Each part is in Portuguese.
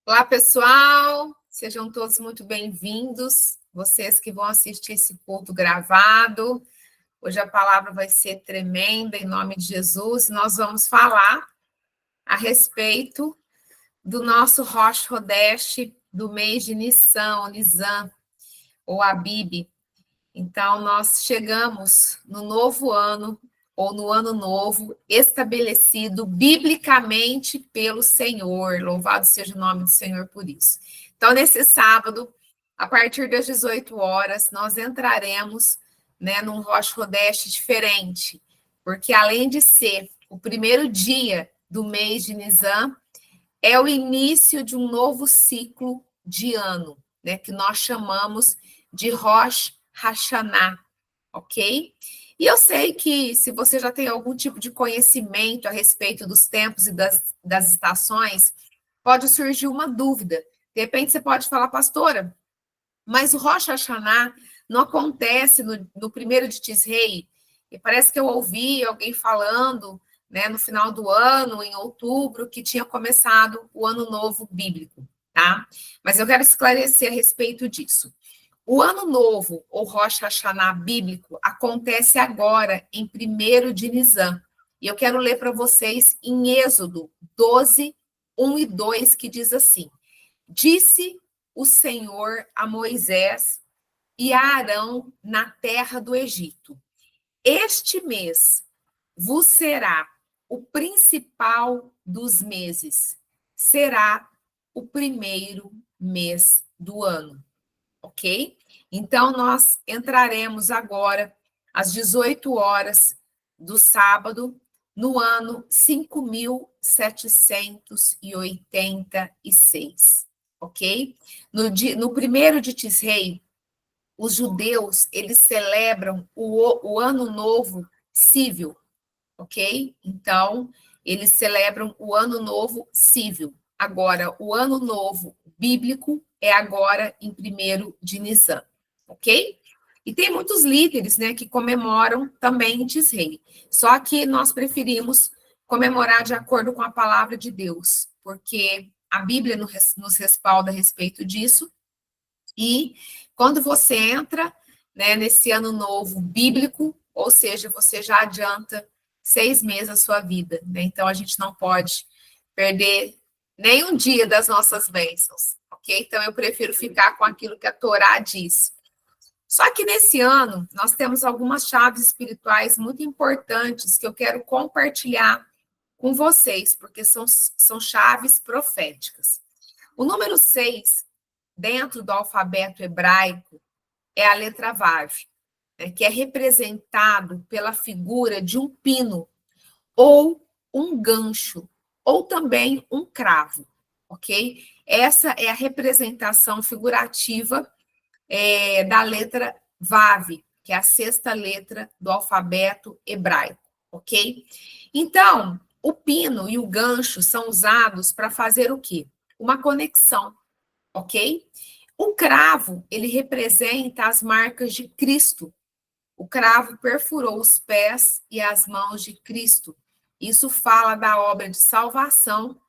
Olá, pessoal, sejam todos muito bem-vindos, vocês que vão assistir esse culto gravado. Hoje a palavra vai ser tremenda, em nome de Jesus. Nós vamos falar a respeito do nosso Rosh Hodesh do mês de Nisan, ou Abib. Então, nós chegamos no novo ano, ou no ano novo, estabelecido biblicamente pelo Senhor. Louvado seja o nome do Senhor por isso. Então, nesse sábado, a partir das 18 horas, nós entraremos, num Rosh Hodesh diferente, porque além de ser o primeiro dia do mês de Nisan, é o início de um novo ciclo de ano, que nós chamamos de Rosh Hashanah, ok? E eu sei que se você já tem algum tipo de conhecimento a respeito dos tempos e das estações, pode surgir uma dúvida. De repente você pode falar, pastora, mas o Rosh Hashanah não acontece no primeiro de Tisrei? E parece que eu ouvi alguém falando, no final do ano, em outubro, que tinha começado o ano novo bíblico, tá? Mas eu quero esclarecer a respeito disso. O ano novo, ou Rosh Hashanah bíblico, acontece agora, em 1º de Nisan. E eu quero ler para vocês em Êxodo 12, 1 e 2, que diz assim: Disse o Senhor a Moisés e a Arão na terra do Egito: Este mês vos será o principal dos meses, será o primeiro mês do ano. Ok? Então, nós entraremos agora às 18 horas do sábado, no ano 5.786, ok? No 1º de Tisrei, os judeus, eles celebram o Ano Novo Civil, ok? Então, eles celebram o Ano Novo Civil. Agora, o Ano Novo Bíblico é agora em 1º de Nisan, ok? E tem muitos líderes, que comemoram também em Tisrei. Só que nós preferimos comemorar de acordo com a palavra de Deus, porque a Bíblia nos respalda a respeito disso. E quando você entra, nesse ano novo bíblico, ou seja, você já adianta 6 meses da sua vida, Então, a gente não pode perder nenhum dia das nossas bênçãos, ok? Então, eu prefiro ficar com aquilo que a Torá diz. Só que nesse ano, nós temos algumas chaves espirituais muito importantes que eu quero compartilhar com vocês, porque são chaves proféticas. O número 6, dentro do alfabeto hebraico, é a letra Vav, que é representado pela figura de um pino, ou um gancho, ou também um cravo, ok? Essa é a representação figurativa da letra Vav, que é a 6ª letra do alfabeto hebraico, ok? Então, o pino e o gancho são usados para fazer o quê? Uma conexão, ok? O cravo, ele representa as marcas de Cristo. O cravo perfurou os pés e as mãos de Cristo. Isso fala da obra de salvação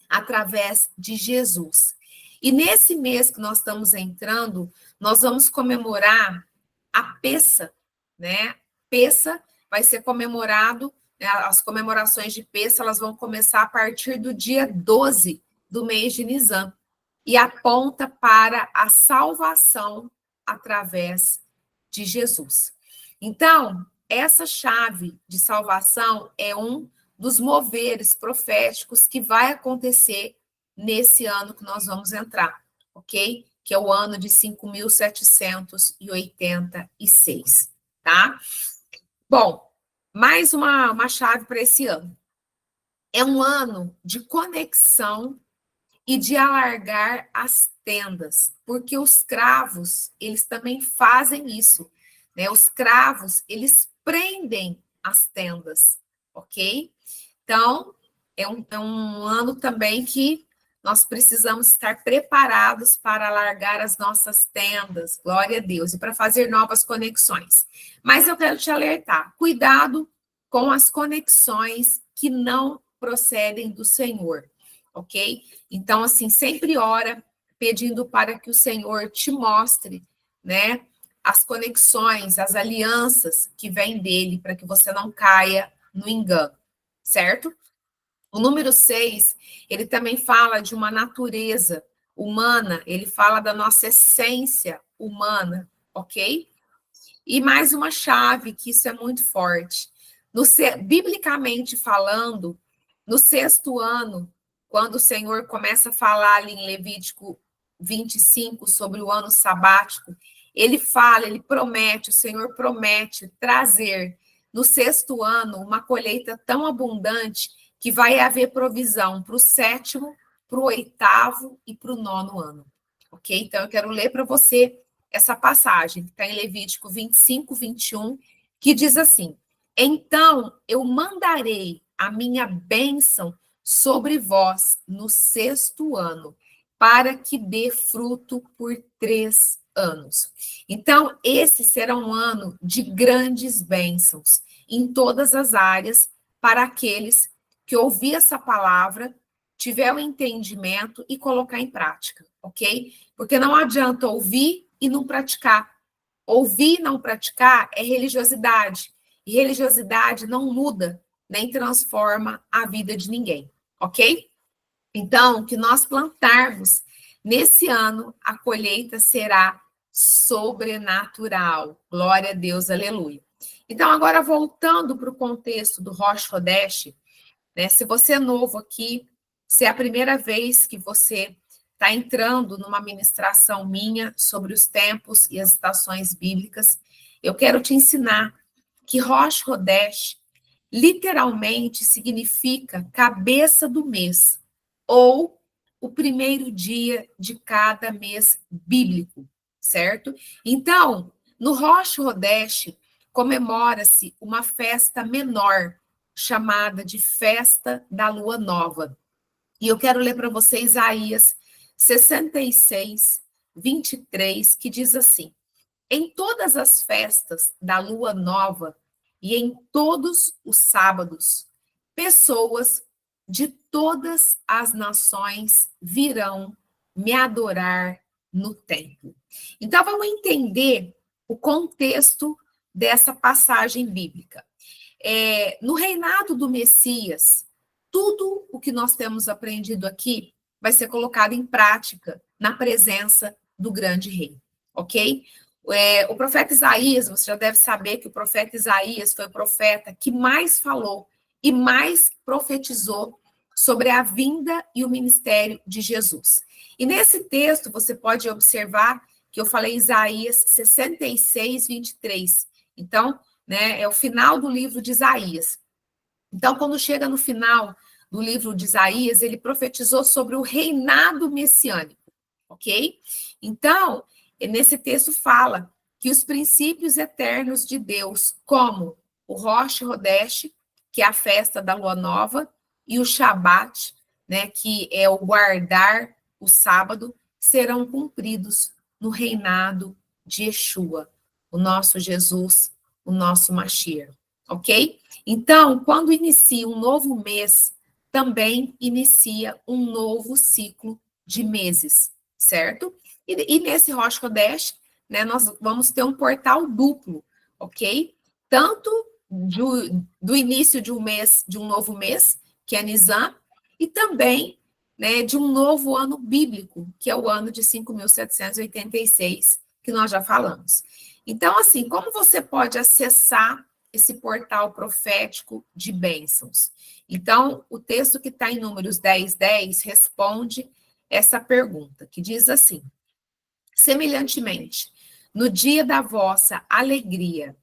através de Jesus. E nesse mês que nós estamos entrando, nós vamos comemorar a Pessa, Pessa vai ser comemorado, as comemorações de Pessa, elas vão começar a partir do dia 12 do mês de Nisan, e aponta para a salvação através de Jesus. Então, essa chave de salvação é um dos moveres proféticos que vai acontecer nesse ano que nós vamos entrar, ok? Que é o ano de 5.786, tá? Bom, mais uma chave para esse ano. É um ano de conexão e de alargar as tendas, porque os cravos, eles também fazem isso, Os cravos, eles prendem as tendas, ok? Então, é um ano também que nós precisamos estar preparados para alargar as nossas tendas, glória a Deus, e para fazer novas conexões. Mas eu quero te alertar, cuidado com as conexões que não procedem do Senhor. ok? Então, assim, sempre ora pedindo para que o Senhor te mostre, né, as conexões, as alianças que vêm dele, para que você não caia no engano, certo? O número 6, ele também fala de uma natureza humana, ele fala da nossa essência humana, ok? E mais uma chave, que isso é muito forte. Biblicamente falando, no sexto ano, quando o Senhor começa a falar ali em Levítico 25 sobre o ano sabático, ele fala, ele promete, o Senhor promete trazer no sexto ano uma colheita tão abundante que vai haver provisão para o sétimo, para o oitavo e para o nono ano. Ok? Então, eu quero ler para você essa passagem, que está em Levítico 25, 21, que diz assim: Então eu mandarei a minha bênção sobre vós no sexto ano, para que dê fruto por 3 anos. Então, esse será um ano de grandes bênçãos em todas as áreas para aqueles que ouvir essa palavra, tiver o entendimento e colocar em prática, ok? Porque não adianta ouvir e não praticar. Ouvir e não praticar é religiosidade. E religiosidade não muda nem transforma a vida de ninguém, ok? Então, que nós plantarmos nesse ano, a colheita será sobrenatural. Glória a Deus, aleluia. Então, agora voltando para o contexto do Rosh Hodesh, né? Se você é novo aqui, se é a primeira vez que você está entrando numa ministração minha sobre os tempos e as estações bíblicas, eu quero te ensinar que Rosh Hodesh literalmente significa cabeça do mês, ou o primeiro dia de cada mês bíblico, certo? Então, no Rosh Hodesh, comemora-se uma festa menor, chamada de Festa da Lua Nova. E eu quero ler para vocês Isaías 66, 23, que diz assim: Em todas as festas da Lua Nova e em todos os sábados, pessoas de todas as nações virão me adorar no templo. Então, vamos entender o contexto dessa passagem bíblica. No reinado do Messias, tudo o que nós temos aprendido aqui vai ser colocado em prática na presença do grande rei, ok? O profeta Isaías, você já deve saber que o profeta Isaías foi o profeta que mais falou e mais profetizou sobre a vinda e o ministério de Jesus. E nesse texto você pode observar que eu falei Isaías 66, 23. Então, né, é o final do livro de Isaías. Então, quando chega no final do livro de Isaías, ele profetizou sobre o reinado messiânico, ok? Então, nesse texto fala que os princípios eternos de Deus, como o Rosh Hodesh, que é a festa da lua nova, e o Shabat, né, que é o guardar o sábado, serão cumpridos no reinado de Yeshua, o nosso Jesus, o nosso Mashiach, ok? Então, quando inicia um novo mês, também inicia um novo ciclo de meses, certo? E nesse Rosh Hodesh, né, nós vamos ter um portal duplo, ok? Tanto do início de um mês, de um novo mês, que é Nisan, e também, né, de um novo ano bíblico, que é o ano de 5.786, que nós já falamos. Então, assim, como você pode acessar esse portal profético de bênçãos? Então, o texto que está em Números 10, 10 responde essa pergunta, que diz assim: semelhantemente, no dia da vossa alegria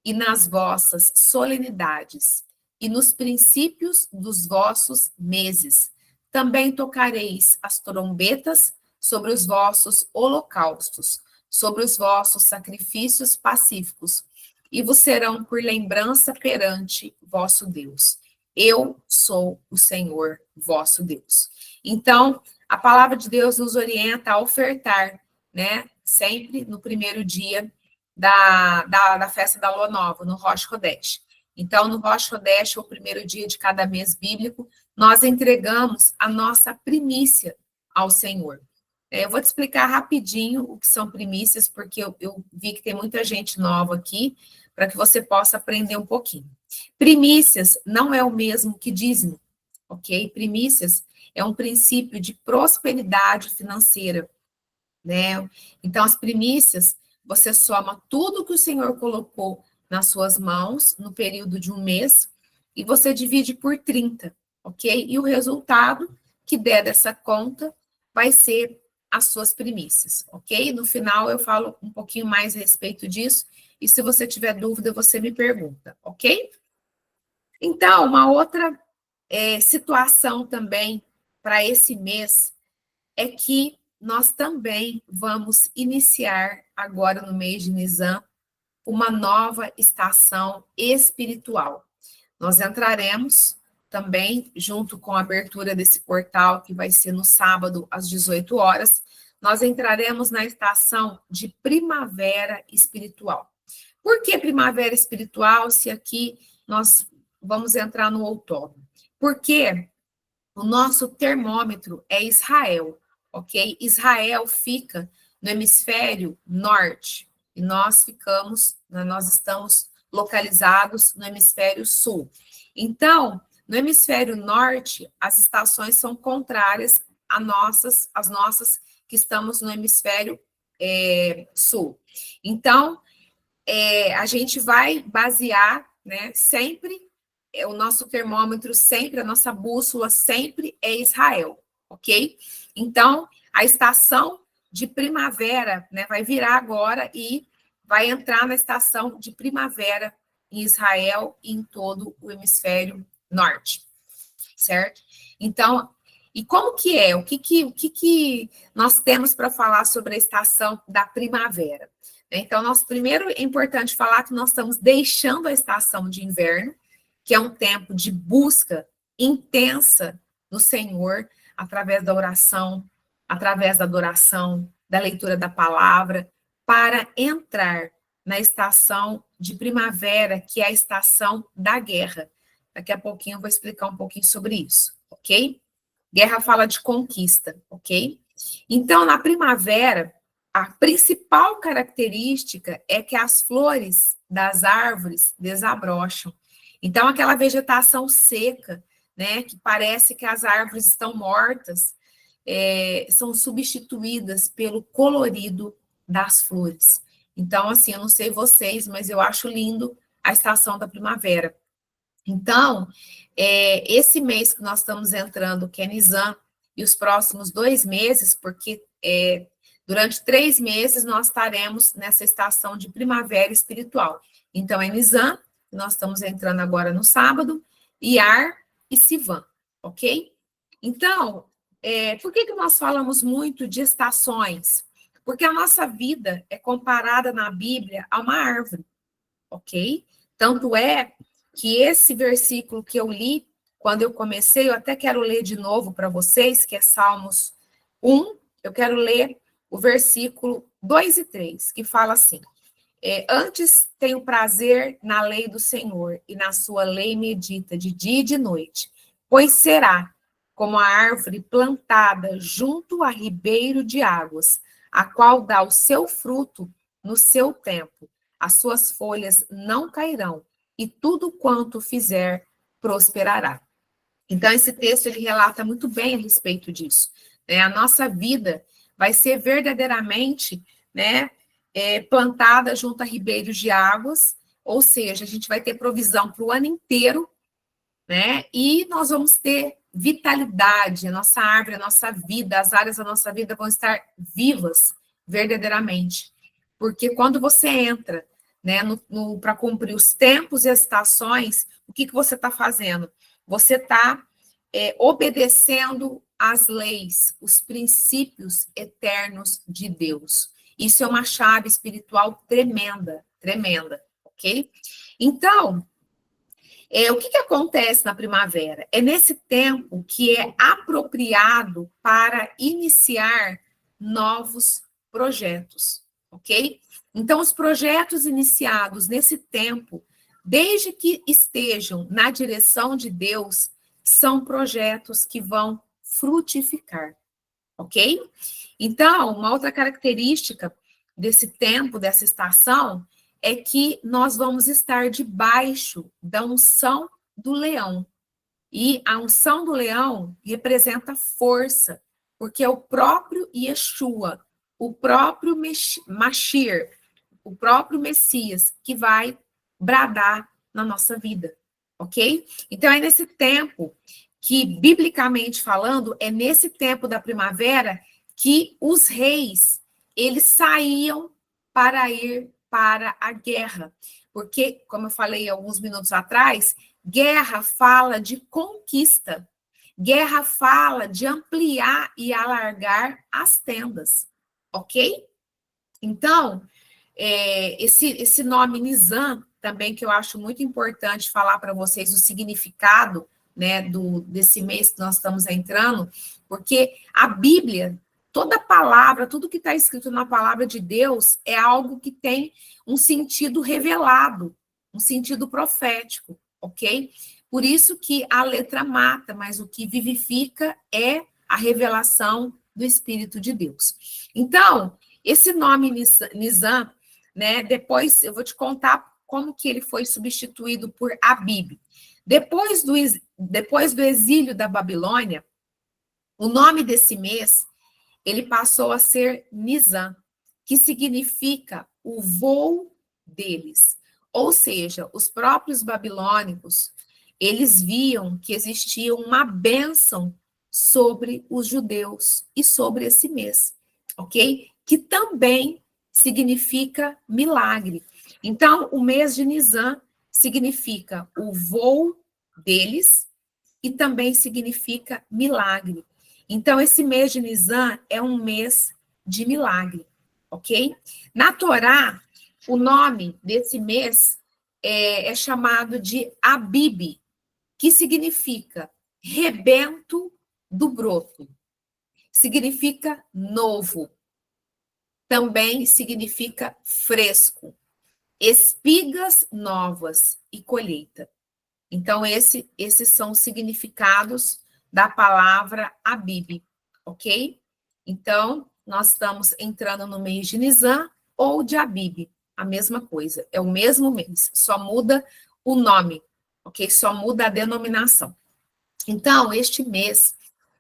e nas vossas solenidades e nos princípios dos vossos meses, também tocareis as trombetas sobre os vossos holocaustos, sobre os vossos sacrifícios pacíficos, e vos serão por lembrança perante vosso Deus. Eu sou o Senhor vosso Deus. Então, a palavra de Deus nos orienta a ofertar, né, sempre no primeiro dia da festa da Lua Nova, no Rosh Hodesh. Então, no Rosh Chodesh, o primeiro dia de cada mês bíblico, nós entregamos a nossa primícia ao Senhor. Eu vou te explicar rapidinho o que são primícias, porque eu vi que tem muita gente nova aqui, para que você possa aprender um pouquinho. Primícias não é o mesmo que dízimo, ok? Primícias é um princípio de prosperidade financeira, né? Então, as primícias, você soma tudo que o Senhor colocou nas suas mãos no período de um mês e você divide por 30, ok? E o resultado que der dessa conta vai ser as suas primícias, ok? No final eu falo um pouquinho mais a respeito disso e se você tiver dúvida, você me pergunta, ok? Então, uma outra situação também para esse mês é que nós também vamos iniciar agora no mês de Nisan uma nova estação espiritual. Nós entraremos também, junto com a abertura desse portal, que vai ser no sábado, às 18 horas, nós entraremos na estação de primavera espiritual. Por que primavera espiritual, se aqui nós vamos entrar no outono? Porque o nosso termômetro é Israel, ok? Israel fica no hemisfério norte e nós estamos localizados no hemisfério sul. Então, no hemisfério norte, as estações são contrárias às nossas que estamos no hemisfério sul. Então, a gente vai basear, né, sempre o nosso termômetro sempre, a nossa bússola sempre é Israel, ok? Então, a estação de primavera, né, vai virar agora e vai entrar na estação de primavera em Israel e em todo o hemisfério norte, certo? Então, e como que é? O que nós temos para falar sobre a estação da primavera? Então, primeiro é importante falar que nós estamos deixando a estação de inverno, que é um tempo de busca intensa no Senhor, através da oração, através da adoração, da leitura da palavra, para entrar na estação de primavera, que é a estação da guerra. Daqui a pouquinho eu vou explicar um pouquinho sobre isso, ok? Guerra fala de conquista, ok? Então, na primavera, a principal característica é que as flores das árvores desabrocham. Então, aquela vegetação seca, né, que parece que as árvores estão mortas, são substituídas pelo colorido das flores. Então, assim, eu não sei vocês, mas eu acho lindo a estação da primavera. Então, esse mês que nós estamos entrando, que é Nisan, e os próximos 2 meses, porque durante 3 meses nós estaremos nessa estação de primavera espiritual. Então, é Nisan, nós estamos entrando agora no sábado, Iyar e Sivan, ok? Então, por que nós falamos muito de estações? Porque a nossa vida é comparada na Bíblia a uma árvore, ok? Tanto é que esse versículo que eu li, quando eu comecei, eu até quero ler de novo para vocês, que é Salmos 1, eu quero ler o versículo 2 e 3, que fala assim: antes tenho prazer na lei do Senhor, e na sua lei medita de dia e de noite, pois será como a árvore plantada junto a ribeiro de águas, a qual dá o seu fruto no seu tempo, as suas folhas não cairão, e tudo quanto fizer prosperará. Então, esse texto ele relata muito bem a respeito disso, né? A nossa vida vai ser verdadeiramente, né, plantada junto a ribeiros de águas, ou seja, a gente vai ter provisão para o ano inteiro, né? E nós vamos ter vitalidade, a nossa árvore, a nossa vida, as áreas da nossa vida vão estar vivas verdadeiramente. Porque quando você entra, né, para cumprir os tempos e as estações, o que você está fazendo? Você está obedecendo às leis, os princípios eternos de Deus. Isso é uma chave espiritual tremenda, tremenda, ok? Então, o que acontece na primavera? É nesse tempo que é apropriado para iniciar novos projetos, ok? Então, os projetos iniciados nesse tempo desde que estejam na direção de Deus, são projetos que vão frutificar, ok? Então, uma outra característica desse tempo, dessa estação, é que nós vamos estar debaixo da unção do leão. E a unção do leão representa força, porque é o próprio Yeshua, o próprio Mashir, o próprio Messias, que vai bradar na nossa vida, ok? Então, é nesse tempo que, biblicamente falando, é nesse tempo da primavera que os reis, eles saíam para ir para a guerra. Porque, como eu falei alguns minutos atrás, guerra fala de conquista. Guerra fala de ampliar e alargar as tendas, ok? Então, esse nome Nizam, também que eu acho muito importante falar para vocês o significado, né, desse mês que nós estamos entrando, porque a Bíblia, toda palavra, tudo que está escrito na palavra de Deus é algo que tem um sentido revelado, um sentido profético, ok? Por isso que a letra mata, mas o que vivifica é a revelação do Espírito de Deus. Então, esse nome Nizam, né, depois eu vou te contar como que ele foi substituído por Abib. Depois do exílio da Babilônia, o nome desse mês, ele passou a ser Nizam, que significa o voo deles. Ou seja, os próprios babilônicos, eles viam que existia uma bênção sobre os judeus e sobre esse mês, ok? Que também significa milagre. Então, o mês de Nizam significa o voo deles e também significa milagre. Então, esse mês de Nizam é um mês de milagre, ok? Na Torá, o nome desse mês é chamado de Abib, que significa rebento do broto, significa novo, também significa fresco, espigas novas e colheita. Então, esses são os significados da palavra Abib, ok? Então, nós estamos entrando no mês de Nizam ou de Abib, a mesma coisa, é o mesmo mês, só muda o nome, ok? Só muda a denominação. Então, este mês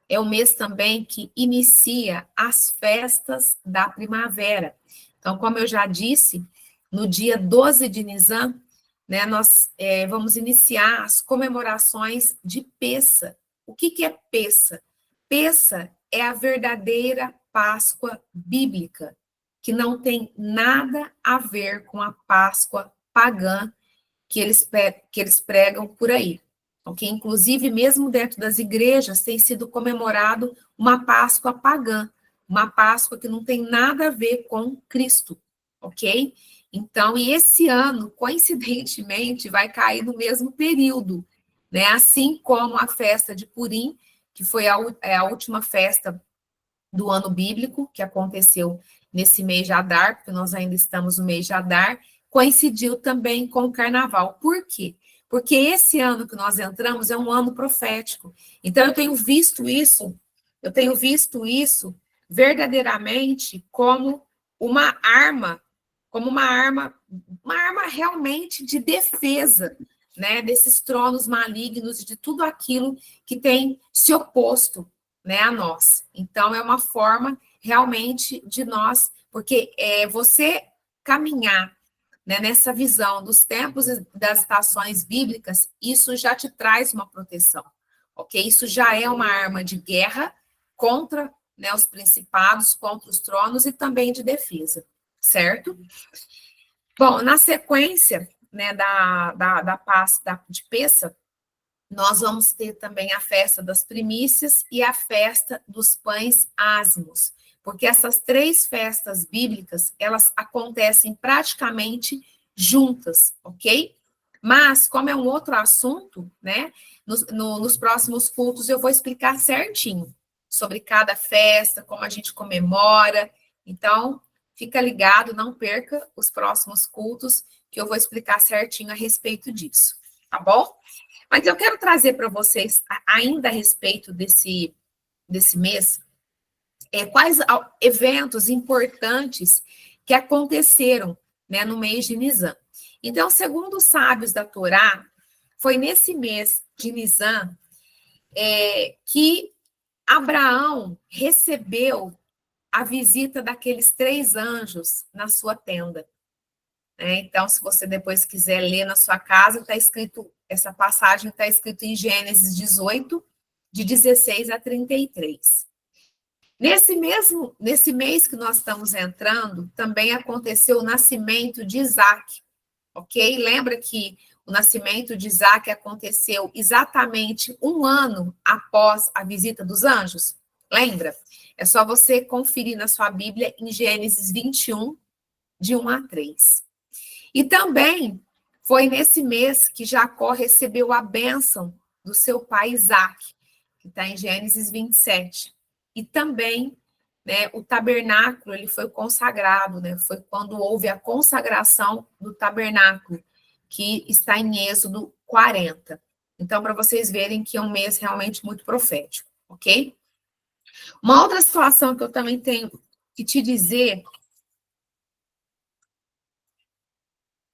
é o mês também que inicia as festas da primavera. Então, como eu já disse, no dia 12 de Nizam, né, nós vamos iniciar as comemorações de Pessa. O que é Pessa? Pessa é a verdadeira Páscoa bíblica, que não tem nada a ver com a Páscoa pagã que eles pregam por aí. Okay? Inclusive, mesmo dentro das igrejas, tem sido comemorado uma Páscoa pagã, uma Páscoa que não tem nada a ver com Cristo, ok? Então, e esse ano, coincidentemente, vai cair no mesmo período, né? Assim como a festa de Purim, que foi a última festa do ano bíblico, que aconteceu nesse mês de Adar, porque nós ainda estamos no mês de Adar, coincidiu também com o carnaval. Por quê? Porque esse ano que nós entramos é um ano profético. Então, eu tenho visto isso verdadeiramente uma arma realmente de defesa, né, desses tronos malignos, de tudo aquilo que tem se oposto, né, a nós. Então, é uma forma realmente de nós, porque você caminhar, né, nessa visão dos tempos e das estações bíblicas, isso já te traz uma proteção, ok? Isso já é uma arma de guerra contra, né, os principados, contra os tronos e também de defesa, certo? Bom, na sequência, né, de Pessa, nós vamos ter também a festa das primícias e a festa dos pães ázimos, porque essas três festas bíblicas, elas acontecem praticamente juntas, ok? Mas, como é um outro assunto, né, nos próximos cultos eu vou explicar certinho sobre cada festa, como a gente comemora. Então, fica ligado, não perca os próximos cultos, que eu vou explicar certinho a respeito disso, tá bom? Mas eu quero trazer para vocês, ainda a respeito desse mês, quais eventos importantes que aconteceram, né, no mês de Nisan. Então, segundo os sábios da Torá, foi nesse mês de Nisan que Abraão recebeu a visita daqueles 3 anjos na sua tenda. Então, se você depois quiser ler na sua casa, está escrito, essa passagem está escrita em Gênesis 18, de 16 a 33. Nesse mês que nós estamos entrando, também aconteceu o nascimento de Isaac, ok? Lembra que o nascimento de Isaac aconteceu exatamente 1 ano após a visita dos anjos? Lembra? É só você conferir na sua Bíblia em Gênesis 21, de 1 a 3. E também foi nesse mês que Jacó recebeu a bênção do seu pai Isaac, que está em Gênesis 27. E também, né, o tabernáculo ele foi consagrado, né? Foi quando houve a consagração do tabernáculo, que está em Êxodo 40. Então, para vocês verem que é um mês realmente muito profético, ok? Uma outra situação que eu também tenho que te dizer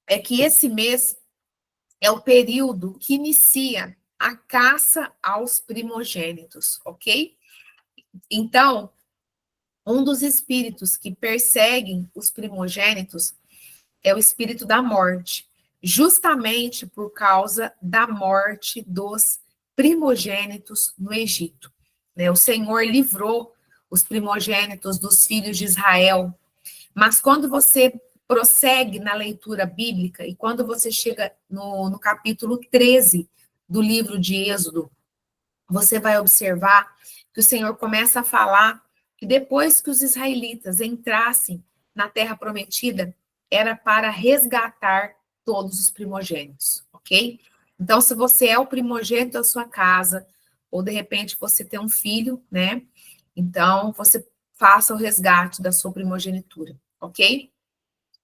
é que esse mês é o período que inicia a caça aos primogênitos, ok? Então, um dos espíritos que perseguem os primogênitos é o espírito da morte, justamente por causa da morte dos primogênitos no Egito. O Senhor livrou os primogênitos dos filhos de Israel, mas quando você prossegue na leitura bíblica e quando você chega no capítulo 13 do livro de Êxodo, você vai observar que o Senhor começa a falar que depois que os israelitas entrassem na terra prometida, era para resgatar todos os primogênitos, ok? Então, se você é o primogênito da sua casa, ou de repente você tem um filho, né? Então, você faça o resgate da sua primogenitura, ok?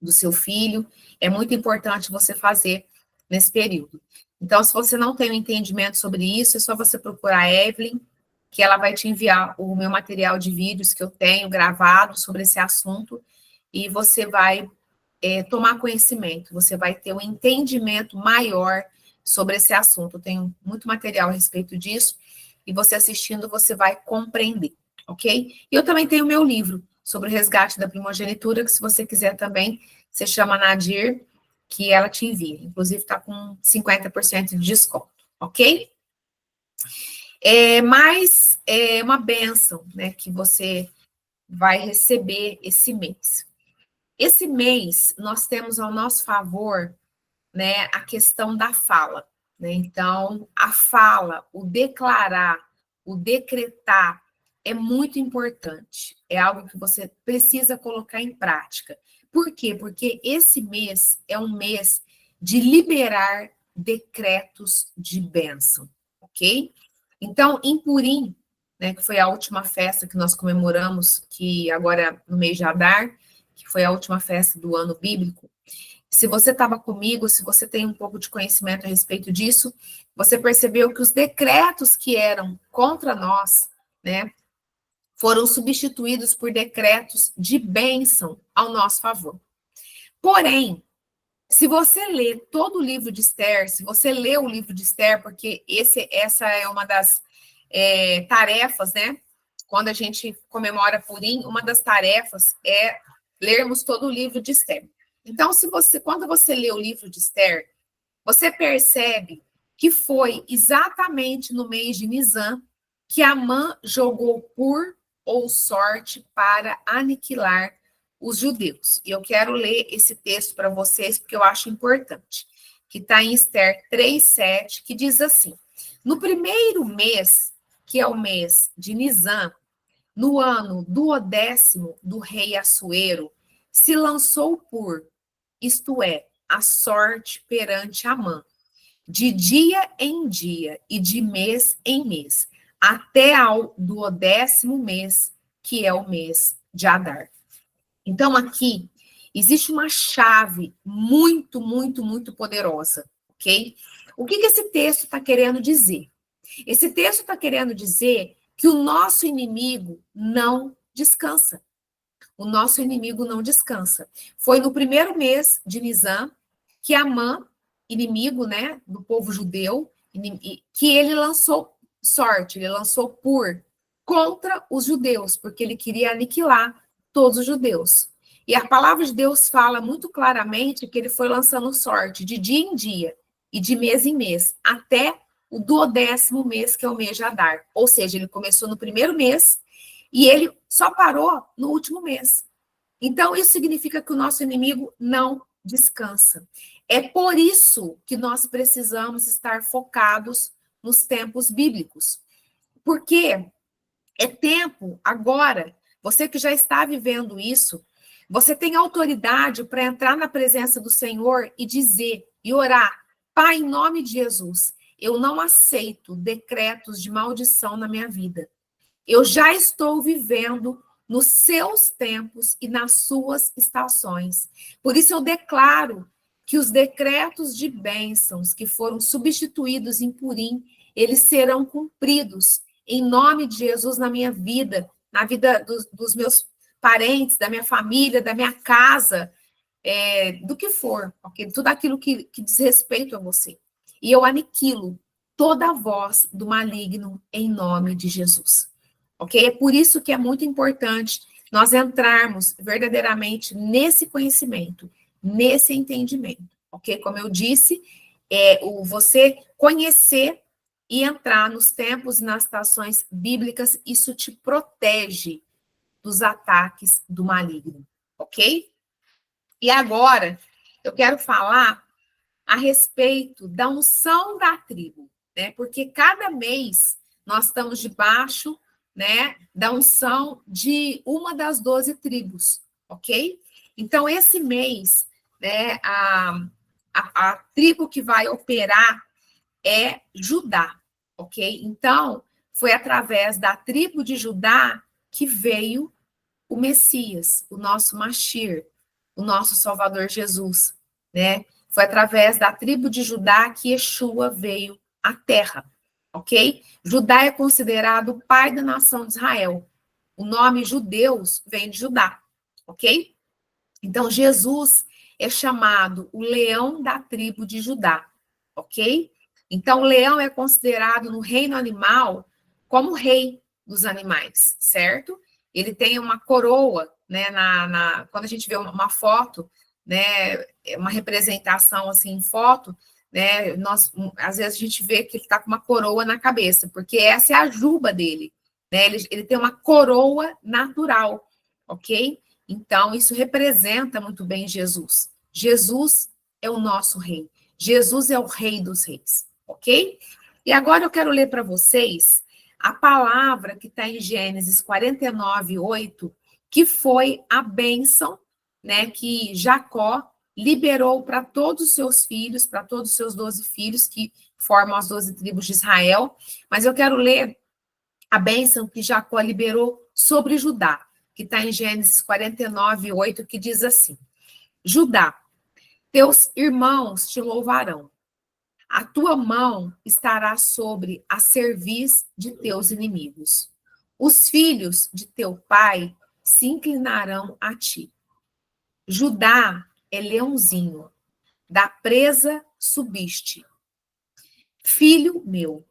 Do seu filho. É muito importante você fazer nesse período. Então, se você não tem um entendimento sobre isso, é só você procurar a Evelyn, que ela vai te enviar o meu material de vídeos que eu tenho gravado sobre esse assunto, e você vai tomar conhecimento, você vai ter um entendimento maior sobre esse assunto. Eu tenho muito material a respeito disso, e você assistindo, você vai compreender, ok? E eu também tenho o meu livro sobre o resgate da primogenitura, que se você quiser também, você chama a Nadir, que ela te envia. Inclusive, está com 50% de desconto, ok? Mas é uma bênção, né, que você vai receber esse mês. Esse mês, nós temos ao nosso favor, né, a questão da fala, né? Então, a fala, o declarar, o decretar é muito importante. É algo que você precisa colocar em prática. Por quê? Porque esse mês é um mês de liberar decretos de bênção, ok? Então, em Purim, né, que foi a última festa que nós comemoramos, que agora no mês de Adar, que foi a última festa do ano bíblico, se você estava comigo, se você tem um pouco de conhecimento a respeito disso, você percebeu que os decretos que eram contra nós, né, foram substituídos por decretos de bênção ao nosso favor. Porém, se você lê todo o livro de Esther, se você lê o livro de Esther, porque essa é uma das tarefas, né? Quando a gente comemora Purim, uma das tarefas é lermos todo o livro de Esther. Então, quando você lê o livro de Esther, você percebe que foi exatamente no mês de Nisan que Amã jogou por ou sorte para aniquilar os judeus. E eu quero ler esse texto para vocês, porque eu acho importante, que está em Esther 3:7, que diz assim: no primeiro mês, que é o mês de Nisan, no ano 12º do rei Assuero, se lançou por, isto é, a sorte perante Amã, de dia em dia e de mês em mês, até ao 12º mês, que é o mês de Adar. Então, aqui, existe uma chave muito, muito, muito poderosa, ok? O que esse texto está querendo dizer? Esse texto está querendo dizer que o nosso inimigo não descansa. O nosso inimigo não descansa. Foi no primeiro mês de Nisan que Amã, inimigo, né, do povo judeu, que ele lançou sorte, ele lançou contra os judeus, porque ele queria aniquilar todos os judeus. E a palavra de Deus fala muito claramente que ele foi lançando sorte de dia em dia e de mês em mês, até o 12º mês, que é o mês de Adar. Ou seja, ele começou no primeiro mês e ele só parou no último mês. Então, isso significa que o nosso inimigo não descansa. É por isso que nós precisamos estar focados nos tempos bíblicos. Porque é tempo agora, você que já está vivendo isso, você tem autoridade para entrar na presença do Senhor e dizer, e orar, Pai, em nome de Jesus, eu não aceito decretos de maldição na minha vida. Eu já estou vivendo nos seus tempos e nas suas estações. Por isso eu declaro que os decretos de bênçãos que foram substituídos em Purim, eles serão cumpridos em nome de Jesus na minha vida, na vida dos meus parentes, da minha família, da minha casa, do que for, ok? Tudo aquilo que diz respeito a você. E eu aniquilo toda a voz do maligno em nome de Jesus. Ok? É por isso que é muito importante nós entrarmos verdadeiramente nesse conhecimento, nesse entendimento. Ok? Como eu disse, você conhecer e entrar nos tempos e nas estações bíblicas, isso te protege dos ataques do maligno. Ok? E agora, eu quero falar a respeito da unção da tribo, né? Porque cada mês nós estamos debaixo, né, da unção de uma das 12 tribos, ok? Então, esse mês, né, a tribo que vai operar é Judá, ok? Então, foi através da tribo de Judá que veio o Messias, o nosso Machir, o nosso Salvador Jesus, né? Foi através da tribo de Judá que Yeshua veio à terra, ok? Judá é considerado o pai da nação de Israel. O nome judeus vem de Judá, ok? Então, Jesus é chamado o leão da tribo de Judá, ok? Então, o leão é considerado no reino animal como rei dos animais, certo? Ele tem uma coroa, né? Quando a gente vê uma foto, né? Uma representação assim em foto, né? Às vezes a gente vê que ele está com uma coroa na cabeça, porque essa é a juba dele, né? Ele tem uma coroa natural, ok? Então, isso representa muito bem Jesus. Jesus é o nosso rei. Jesus é o rei dos reis, ok? E agora eu quero ler para vocês a palavra que está em Gênesis 49, 8, que foi a bênção, né, que Jacó liberou para todos os seus filhos, para todos os seus 12 filhos, que formam as 12 tribos de Israel. Mas eu quero ler a bênção que Jacó liberou sobre Judá, que está em Gênesis 49, 8, que diz assim: Judá, teus irmãos te louvarão. A tua mão estará sobre a cerviz de teus inimigos. Os filhos de teu pai se inclinarão a ti. Judá é leãozinho, da presa subiste. Filho meu,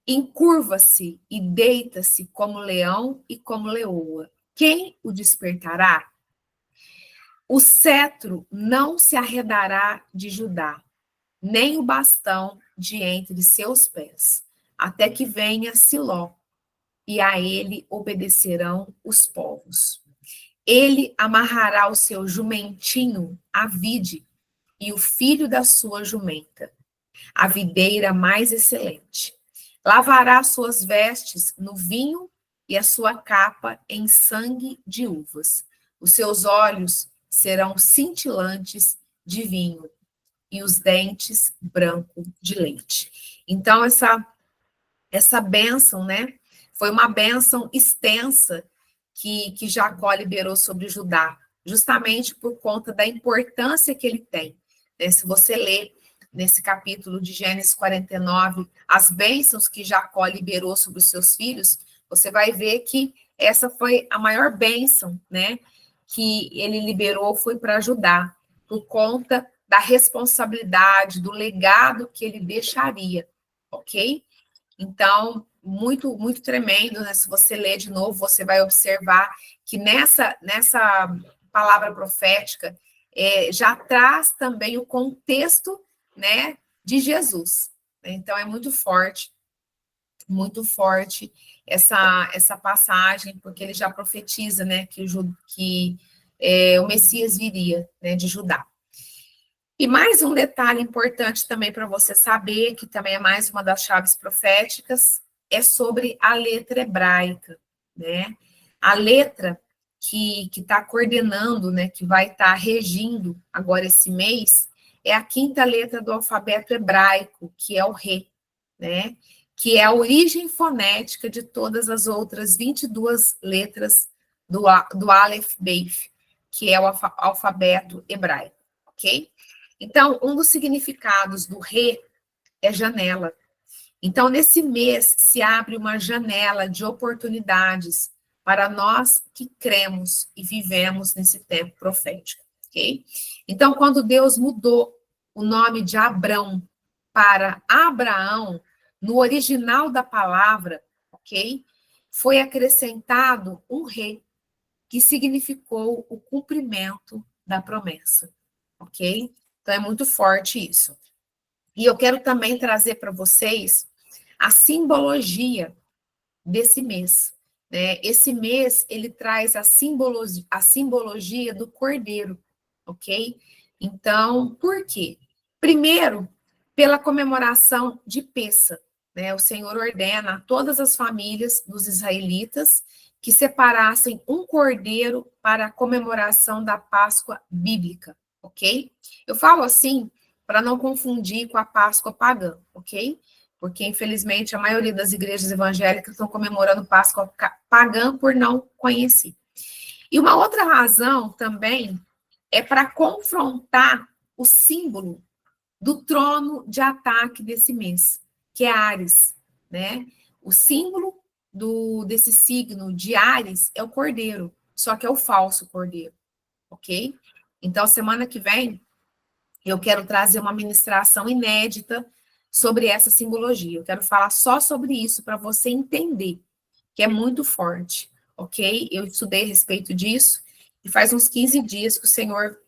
encurva-se e deita-se como leão e como leoa. Quem o despertará? O cetro não se arredará de Judá, nem o bastão de entre seus pés, até que venha Siló, e a ele obedecerão os povos. Ele amarrará o seu jumentinho à vide, e o filho da sua jumenta, a videira mais excelente. Lavará suas vestes no vinho e a sua capa em sangue de uvas. Os seus olhos serão cintilantes de vinho e os dentes branco de leite. Então, essa bênção, né, foi uma bênção extensa que Jacó liberou sobre Judá. justamente por conta da importância que ele tem. Se você ler nesse capítulo de Gênesis 49, as bênçãos que Jacó liberou sobre os seus filhos, você vai ver que essa foi a maior bênção, né, que ele liberou, foi para Judá, por conta da responsabilidade, do legado que ele deixaria, ok? Então, muito, muito tremendo, né? Se você ler de novo, você vai observar que nessa palavra profética já traz também o contexto, né, de Jesus. Então, é muito forte essa passagem, porque ele já profetiza, né, que o Messias viria, né, de Judá. E mais um detalhe importante também para você saber, que também é mais uma das chaves proféticas, é sobre a letra hebraica, né? A letra que está coordenando, né, que vai estar regindo agora esse mês, é a quinta letra do alfabeto hebraico, que é o Rê, né? Que é a origem fonética de todas as outras 22 letras do Aleph Beif, que é o alfabeto hebraico, ok? Então, um dos significados do Rê é janela. Então, nesse mês se abre uma janela de oportunidades para nós que cremos e vivemos nesse tempo profético, ok? Então, quando Deus mudou o nome de Abrão para Abraão, no original da palavra, ok? Foi acrescentado um rei, que significou o cumprimento da promessa, ok? Então, é muito forte isso. E eu quero também trazer para vocês a simbologia desse mês, né? Esse mês, ele traz a simbologia do cordeiro, ok? Então, por quê? Primeiro, pela comemoração de Pêssah, né? O Senhor ordena a todas as famílias dos israelitas que separassem um cordeiro para a comemoração da Páscoa bíblica, ok? Eu falo assim para não confundir com a Páscoa pagã, ok? Porque, infelizmente, a maioria das igrejas evangélicas estão comemorando Páscoa pagã por não conhecer. E uma outra razão também é para confrontar o símbolo do trono de ataque desse mês, que é Áries, né? O símbolo desse signo de Áries é o cordeiro, só que é o falso cordeiro, ok? Então, semana que vem, eu quero trazer uma ministração inédita sobre essa simbologia. Eu quero falar só sobre isso para você entender, que é muito forte, ok? Eu estudei a respeito disso e faz uns 15 dias que o Senhor,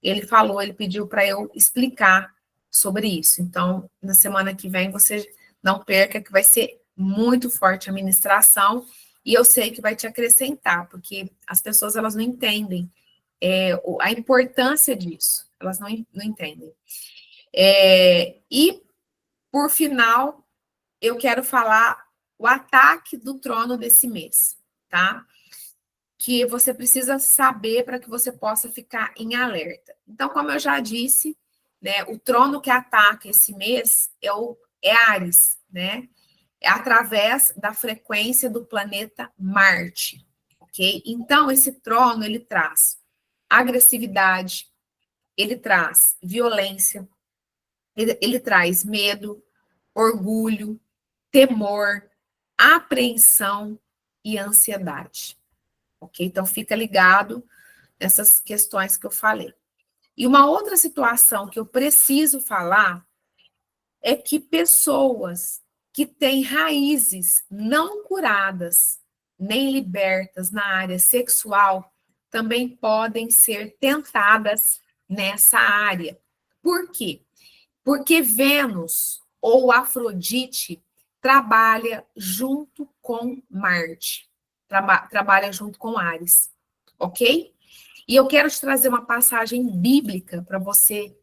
ele pediu para eu explicar sobre isso. Então, na semana que vem, você não perca, que vai ser muito forte a ministração e eu sei que vai te acrescentar, porque as pessoas, elas não entendem a importância disso, elas não entendem. E, por final, eu quero falar o ataque do trono desse mês, tá? Que você precisa saber para que você possa ficar em alerta. Então, como eu já disse, né, o trono que ataca esse mês é Áries, né? É através da frequência do planeta Marte, ok? Então, esse trono, ele traz agressividade, ele traz violência, ele traz medo, orgulho, temor, apreensão e ansiedade. Ok? Então, fica ligado nessas questões que eu falei. E uma outra situação que eu preciso falar é que pessoas que têm raízes não curadas, nem libertas na área sexual, também podem ser tentadas nessa área. Por quê? Porque Vênus ou Afrodite trabalha junto com Marte, trabalha junto com Áries, ok? E eu quero te trazer uma passagem bíblica para você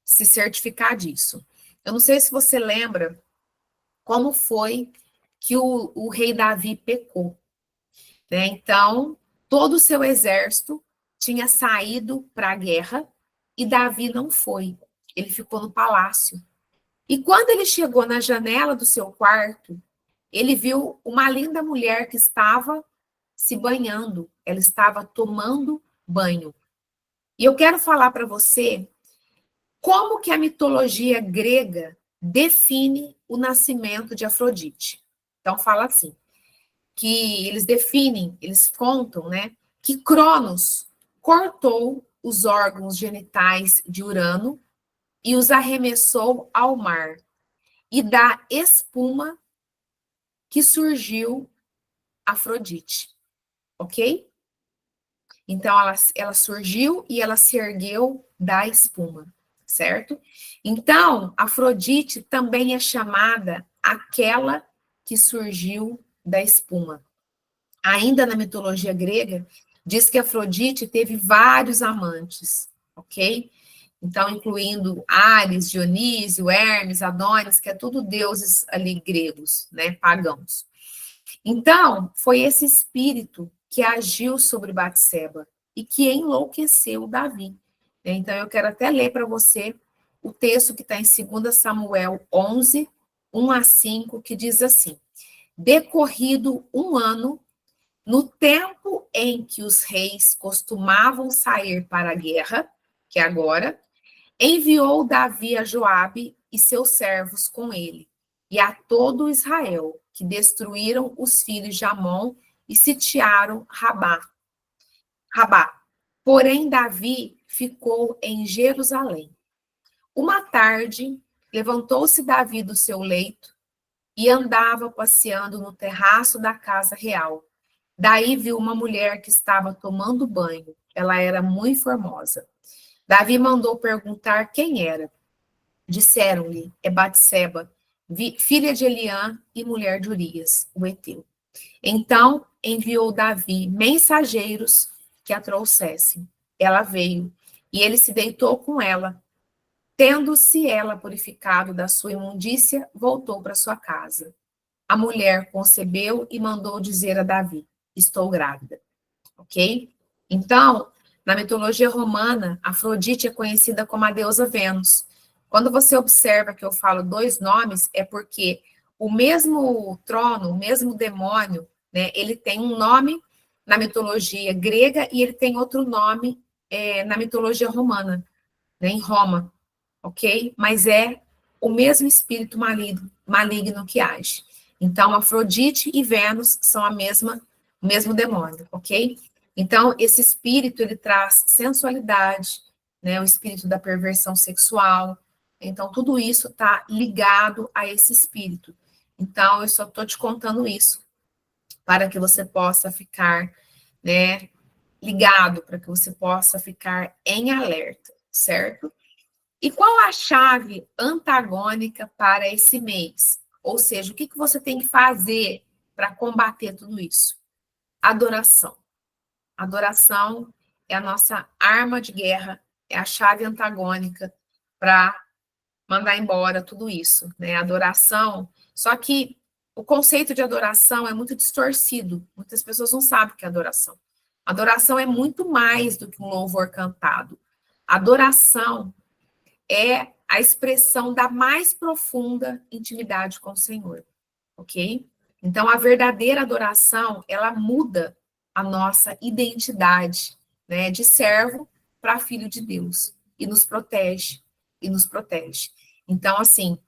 se certificar disso. Eu não sei se você lembra como foi que o rei Davi pecou, né? Então, todo o seu exército tinha saído para a guerra e Davi não foi. Ele ficou no palácio. E quando ele chegou na janela do seu quarto, ele viu uma linda mulher que estava se banhando, ela estava tomando banho. E eu quero falar para você como que a mitologia grega define o nascimento de Afrodite. Então, fala assim, que eles definem, eles contam, né, que Cronos cortou os órgãos genitais de Urano e os arremessou ao mar. E da espuma que surgiu Afrodite, ok? Então, ela surgiu e ela se ergueu da espuma, certo? Então, Afrodite também é chamada aquela que surgiu da espuma. Ainda na mitologia grega, diz que Afrodite teve vários amantes, ok? Então, incluindo Ares, Dionísio, Hermes, Adonis, que é tudo deuses ali gregos, né, pagãos. Então, foi esse espírito que agiu sobre Batseba e que enlouqueceu Davi. Então, eu quero até ler para você o texto que está em 2 Samuel 11, 1 a 5, que diz assim: decorrido um ano, no tempo em que os reis costumavam sair para a guerra, que é agora, enviou Davi a Joabe e seus servos com ele, e a todo Israel, que destruíram os filhos de Amon e sitiaram Rabá. Porém, Davi ficou em Jerusalém. Uma tarde, levantou-se Davi do seu leito e andava passeando no terraço da casa real. Daí viu uma mulher que estava tomando banho. Ela era muito formosa. Davi mandou perguntar quem era. Disseram-lhe, é Batseba, filha de Eliã e mulher de Urias, o heteu. Então enviou Davi mensageiros que a trouxessem. Ela veio, e ele se deitou com ela. Tendo-se ela purificado da sua imundícia, voltou para sua casa. A mulher concebeu e mandou dizer a Davi: estou grávida. Ok? Então, na mitologia romana, Afrodite é conhecida como a deusa Vênus. Quando você observa que eu falo dois nomes, é porque o mesmo trono, o mesmo demônio, né, ele tem um nome na mitologia grega e ele tem outro nome na mitologia romana, né, em Roma, ok? Mas é o mesmo espírito maligno que age. Então, Afrodite e Vênus são o mesmo demônio, ok? Então, esse espírito, ele traz sensualidade, né? O espírito da perversão sexual. Então, tudo isso está ligado a esse espírito. Então, eu só estou te contando isso para que você possa ficar, né, ligado, para que você possa ficar em alerta, certo? E qual a chave antagônica para esse mês? Ou seja, o que você tem que fazer para combater tudo isso? Adoração. Adoração é a nossa arma de guerra, é a chave antagônica para mandar embora tudo isso, né? Adoração. Só que o conceito de adoração é muito distorcido. Muitas pessoas não sabem o que é adoração. Adoração é muito mais do que um louvor cantado. Adoração é a expressão da mais profunda intimidade com o Senhor, ok? Então, a verdadeira adoração, ela muda a nossa identidade, né, de servo para filho de Deus, e nos protege. Então, assim,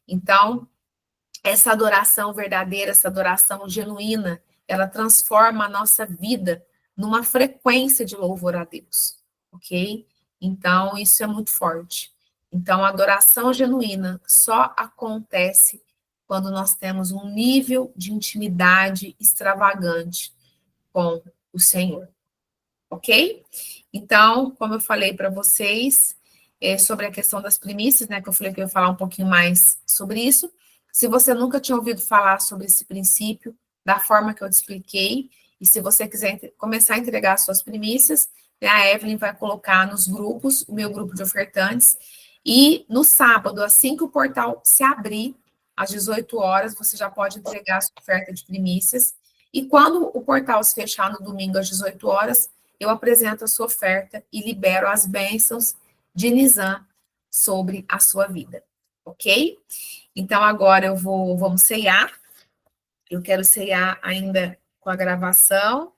então, essa adoração verdadeira, essa adoração genuína, ela transforma a nossa vida numa frequência de louvor a Deus, ok? Então, isso é muito forte. Então, a adoração genuína só acontece quando nós temos um nível de intimidade extravagante com o Senhor, ok? Então, como eu falei para vocês, sobre a questão das primícias, né, que eu falei que eu ia falar um pouquinho mais sobre isso. Se você nunca tinha ouvido falar sobre esse princípio, da forma que eu te expliquei, e se você quiser começar a entregar suas primícias, né, a Evelyn vai colocar nos grupos, o meu grupo de ofertantes, e no sábado, assim que o portal se abrir, às 18 horas, você já pode entregar a sua oferta de primícias, e quando o portal se fechar no domingo às 18 horas, eu apresento a sua oferta e libero as bênçãos de Nizam sobre a sua vida, ok? Então, agora vamos ceiar. Eu quero ceiar ainda com a gravação,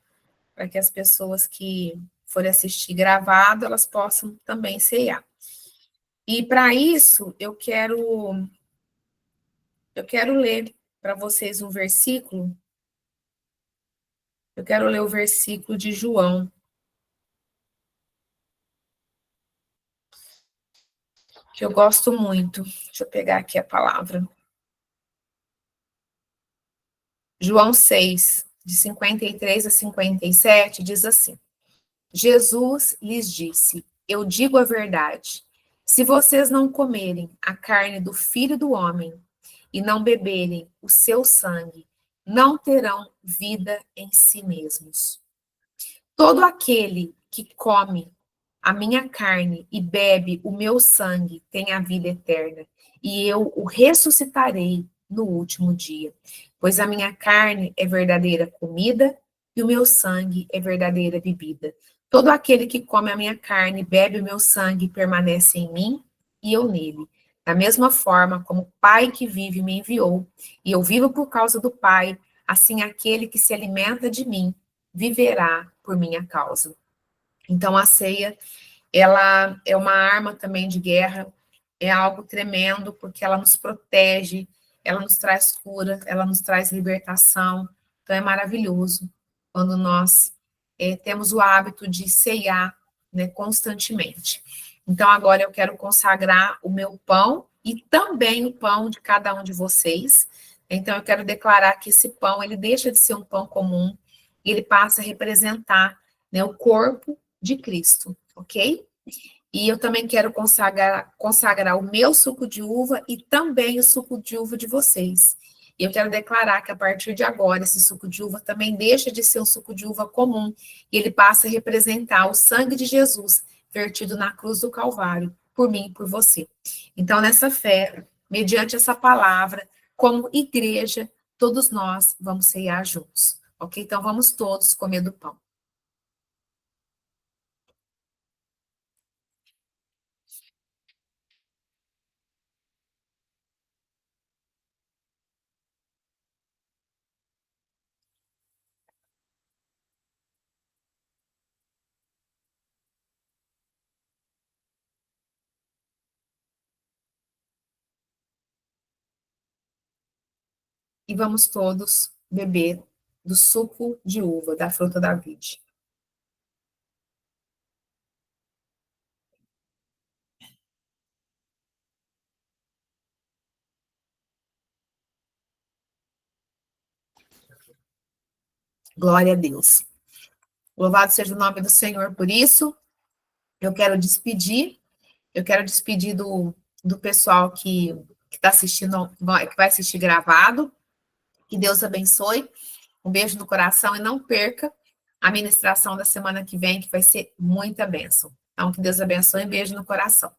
para que as pessoas que forem assistir gravado, elas possam também ceiar. E para isso, eu quero ler para vocês um versículo. Eu quero ler o versículo de João, que eu gosto muito. Deixa eu pegar aqui a palavra. João 6, de 53 a 57, diz assim: Jesus lhes disse: Eu digo a verdade. Se vocês não comerem a carne do Filho do Homem e não beberem o seu sangue, não terão vida em si mesmos. Todo aquele que come a minha carne e bebe o meu sangue tem a vida eterna, e eu o ressuscitarei no último dia. Pois a minha carne é verdadeira comida e o meu sangue é verdadeira bebida. Todo aquele que come a minha carne e bebe o meu sangue permanece em mim e eu nele. Da mesma forma como o Pai que vive me enviou, e eu vivo por causa do Pai, assim aquele que se alimenta de mim viverá por minha causa. Então, a ceia, ela é uma arma também de guerra, é algo tremendo, porque ela nos protege, ela nos traz cura, ela nos traz libertação. Então, é maravilhoso quando nós temos o hábito de ceiar, né, constantemente. Então, agora eu quero consagrar o meu pão e também o pão de cada um de vocês. Então, eu quero declarar que esse pão, ele deixa de ser um pão comum e ele passa a representar, né, o corpo de Cristo, ok? E eu também quero consagrar o meu suco de uva e também o suco de uva de vocês. E eu quero declarar que a partir de agora, esse suco de uva também deixa de ser um suco de uva comum e ele passa a representar o sangue de Jesus vertido na cruz do Calvário, por mim e por você. Então, nessa fé, mediante essa palavra, como igreja, todos nós vamos ceiar juntos, ok? Então, vamos todos comer do pão. E vamos todos beber do suco de uva, da fruta da vide. Glória a Deus. Louvado seja o nome do Senhor por isso. Eu quero despedir do pessoal que está assistindo, que vai assistir gravado. Que Deus abençoe. Um beijo no coração e não perca a ministração da semana que vem, que vai ser muita bênção. Então, que Deus abençoe e beijo no coração.